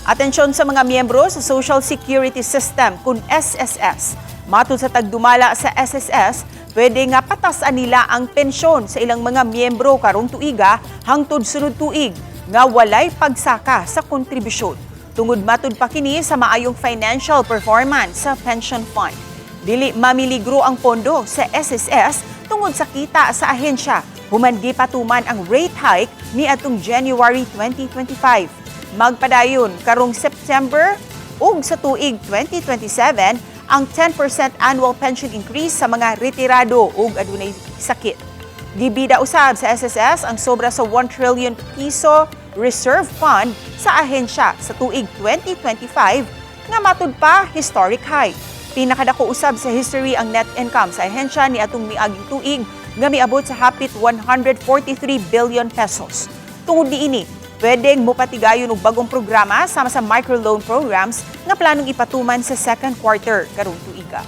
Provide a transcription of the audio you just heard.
Atensyon sa mga miyembro sa Social Security System kun SSS. Matud sa tagdumala sa SSS, pwede nga patas-an nila ang pensyon sa ilang mga miyembro karong tuiga hangtod sunod tuig nga walay pagsaka sa kontribusyon. Tungod matud pa kini sa maayong financial performance sa pension fund. Dili mamiligro ang pondo sa SSS tungod sa kita sa ahensya. Humandi patuman ang rate hike ni atong January 2025. Magpadayon karong September ug sa tuig 2027 ang 10% annual pension increase sa mga retirado ug adunay sakit. Gibida usab sa SSS ang sobra sa 1 trillion piso reserve fund sa ahensya sa tuig 2025 nga matud pa historic high. Pinakadako usab sa history ang net income sa ahensya ni atong miaging tuig nga miabot sa hapit 143 billion pesos. Tungod niini, pwedeng mopatigayon og bagong programa sama sa microloan programs nga planong ipatuman sa second quarter karong tuiga.